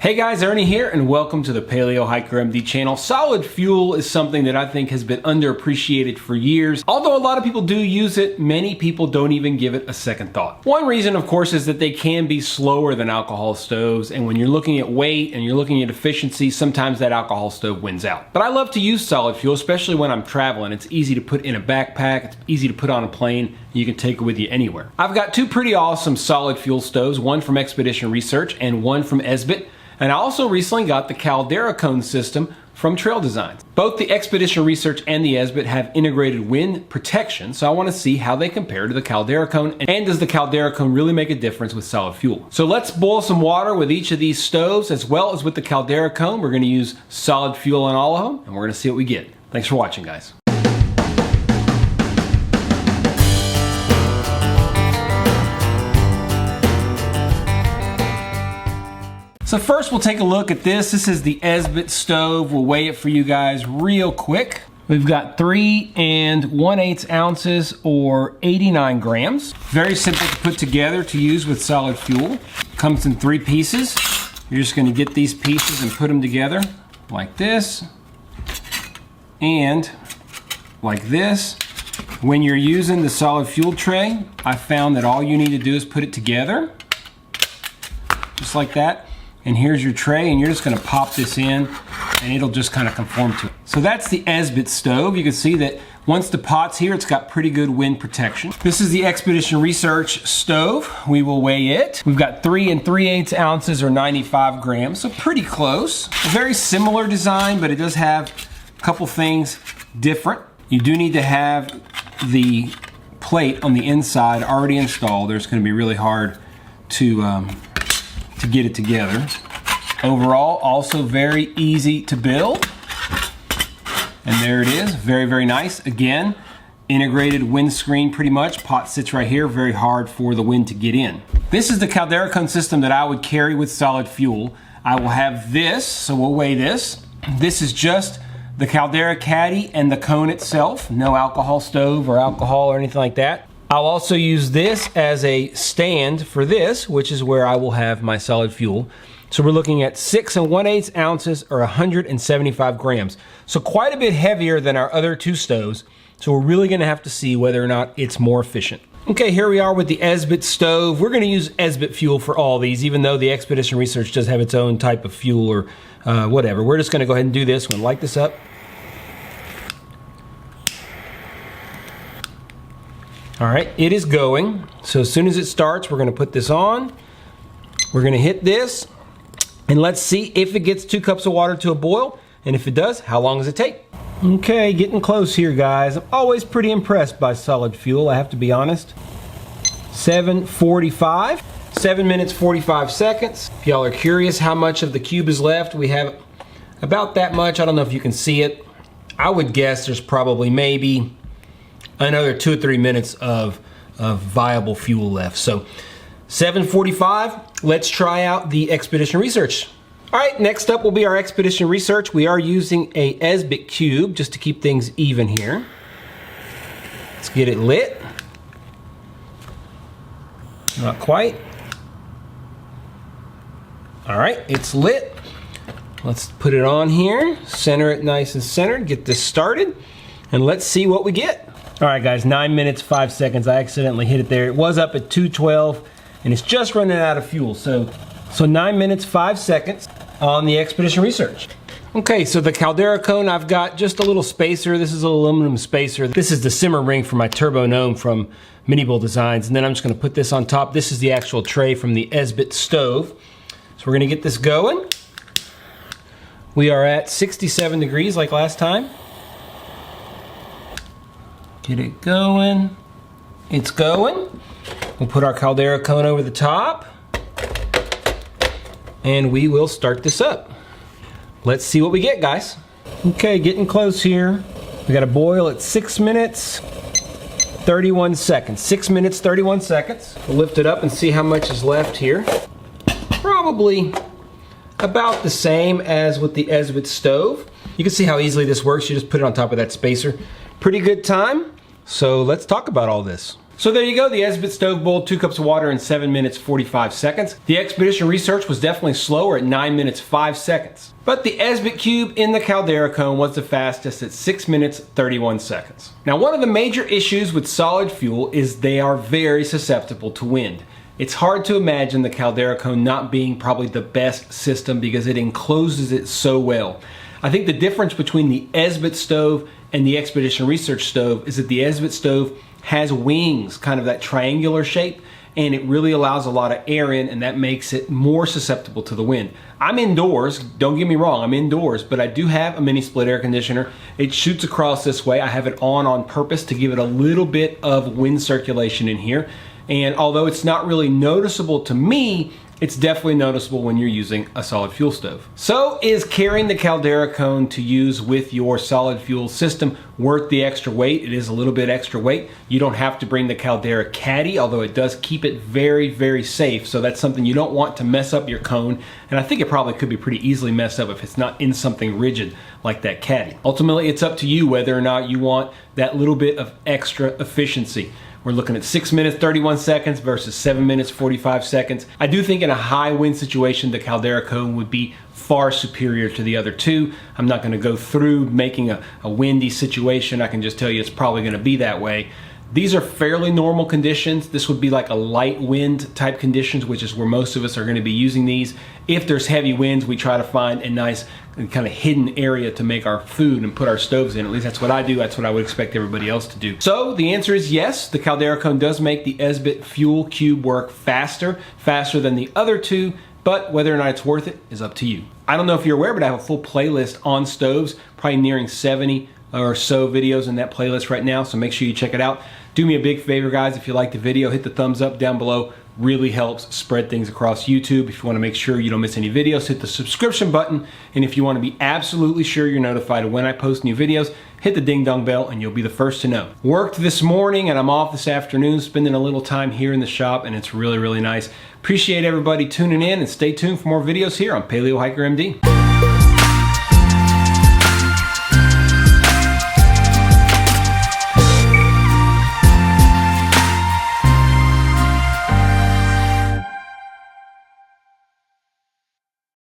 Hey guys, Ernie here and welcome to the Paleo Hiker MD channel. Solid fuel is something that I think has been underappreciated for years. Although a lot of people do use it, many people don't even give it a second thought. One reason, of course, is that they can be slower than alcohol stoves, and when you're looking at weight and you're looking at efficiency, sometimes that alcohol stove wins out. But I love to use solid fuel, especially when I'm traveling. It's easy to put in a backpack, it's easy to put on a plane, and you can take it with you anywhere. I've got two pretty awesome solid fuel stoves, one from Expedition Research and one from Esbit. And I also recently got the Caldera Cone system from Trail Designs. Both the Expedition Research and the Esbit have integrated wind protection, so I want to see how they compare to the Caldera Cone, and does the Caldera Cone really make a difference with solid fuel. So let's boil some water with each of these stoves as well as with the Caldera Cone. We're going to use solid fuel on all of them, and we're going to see what we get. Thanks for watching, guys. So first we'll take a look at this. This is the Esbit stove. We'll weigh it for you guys real quick. We've got 3 1/8 ounces or 89 grams. Very simple to put together to use with solid fuel. Comes in 3 pieces. You're just gonna get these pieces and put them together like this and like this. When you're using the solid fuel tray, I found that all you need to do is put it together, just like that. And here's your tray, and you're just gonna pop this in and it'll just kind of conform to it. So that's the Esbit stove. You can see that once the pot's here, it's got pretty good wind protection. This is the Expedition Research stove. We will weigh it. We've got 3 3/8 ounces or 95 grams, so pretty close. A very similar design, but it does have a couple things different. You do need to have the plate on the inside already installed, or it's gonna be really hard to get it together. Overall, also very easy to build. And there it is, very, very nice. Again, integrated windscreen pretty much. Pot sits right here, very hard for the wind to get in. This is the Caldera Cone system that I would carry with solid fuel. I will have this, so we'll weigh this. This is just the Caldera caddy and the cone itself. No alcohol stove or alcohol or anything like that. I'll also use this as a stand for this, which is where I will have my solid fuel. So we're looking at 6 1/8 ounces or 175 grams. So quite a bit heavier than our other 2 stoves. So we're really gonna have to see whether or not it's more efficient. Okay, here we are with the Esbit stove. We're gonna use Esbit fuel for all these, even though the Expedition Research does have its own type of fuel or whatever. We're just gonna go ahead and do this. We're gonna light this up. All right, it is going. So as soon as it starts, we're gonna put this on. We're gonna hit this, and let's see if it gets 2 cups of water to a boil, and if it does, how long does it take? Okay, getting close here, guys. I'm always pretty impressed by solid fuel, I have to be honest. 7:45, 7 minutes 45 seconds. If y'all are curious how much of the cube is left, we have about that much. I don't know if you can see it. I would guess there's probably maybe another 2 or 3 minutes of viable fuel left. So 7:45, let's try out the Expedition Research. All right, next up will be our Expedition Research. We are using a Esbit cube just to keep things even here. Let's get it lit. Not quite. All right, it's lit. Let's put it on here, center it nice and centered, get this started, and let's see what we get. All right, guys, 9 minutes 5 seconds. I accidentally hit it there. It was up at 2:12, and it's just running out of fuel. So 9 minutes 5 seconds on the Expedition Research. Okay, so the Caldera Cone, I've got just a little spacer. This is an aluminum spacer. This is the simmer ring for my Turbo Gnome from Mini Bull Designs, and then I'm just gonna put this on top. This is the actual tray from the Esbit stove. So we're gonna get this going. We are at 67 degrees like last time. Get it going. It's going. We'll put our Caldera Cone over the top, and we will start this up. Let's see what we get, guys. Okay, getting close here. We got a boil at 6 minutes 31 seconds. 6 minutes 31 seconds. We'll lift it up and see how much is left here. Probably about the same as with the Esbit stove. You can see how easily this works. You just put it on top of that spacer. Pretty good time. So let's talk about all this. So there you go, the Esbit stove boiled 2 cups of water in 7 minutes 45 seconds. The Expedition Research was definitely slower at 9 minutes 5 seconds. But the Esbit Cube in the Caldera Cone was the fastest at 6 minutes 31 seconds. Now, one of the major issues with solid fuel is they are very susceptible to wind. It's hard to imagine the Caldera Cone not being probably the best system because it encloses it so well. I think the difference between the Esbit stove and the Expedition Research stove is that the Esbit stove has wings, kind of that triangular shape, and it really allows a lot of air in, and that makes it more susceptible to the wind. I'm indoors, don't get me wrong, I'm indoors, but I do have a mini split air conditioner. It shoots across this way. I have it on purpose to give it a little bit of wind circulation in here. And although it's not really noticeable to me, it's definitely noticeable when you're using a solid fuel stove. So is carrying the Caldera Cone to use with your solid fuel system worth the extra weight? It is a little bit extra weight. You don't have to bring the Caldera caddy, although it does keep it very, very safe. So that's something you don't want to mess up your cone. And I think it probably could be pretty easily messed up if it's not in something rigid like that caddy. Ultimately, it's up to you whether or not you want that little bit of extra efficiency. We're looking at 6 minutes 31 seconds versus 7 minutes 45 seconds. I do think in a high wind situation, the Caldera Cone would be far superior to the other two. I'm not going to go through making a windy situation. I can just tell you it's probably going to be that way. These are fairly normal conditions. This would be like a light wind type conditions, which is where most of us are going to be using these. If there's heavy winds, we try to find a nice kind of hidden area to make our food and put our stoves in. At least that's what I do. That's what I would expect everybody else to do. So the answer is yes, the Caldera Cone does make the Esbit Fuel Cube work faster than the other two, but whether or not it's worth it is up to you. I don't know if you're aware, but I have a full playlist on stoves, probably nearing 70 or so videos in that playlist right now, so make sure you check it out. Do me a big favor, guys, if you like the video, hit the thumbs up down below. Really helps spread things across YouTube. If you want to make sure you don't miss any videos, hit the subscription button. And if you want to be absolutely sure you're notified of when I post new videos, hit the ding dong bell and you'll be the first to know. Worked this morning and I'm off this afternoon, spending a little time here in the shop, and it's really, really nice. Appreciate everybody tuning in, and stay tuned for more videos here on Paleo Hiker MD.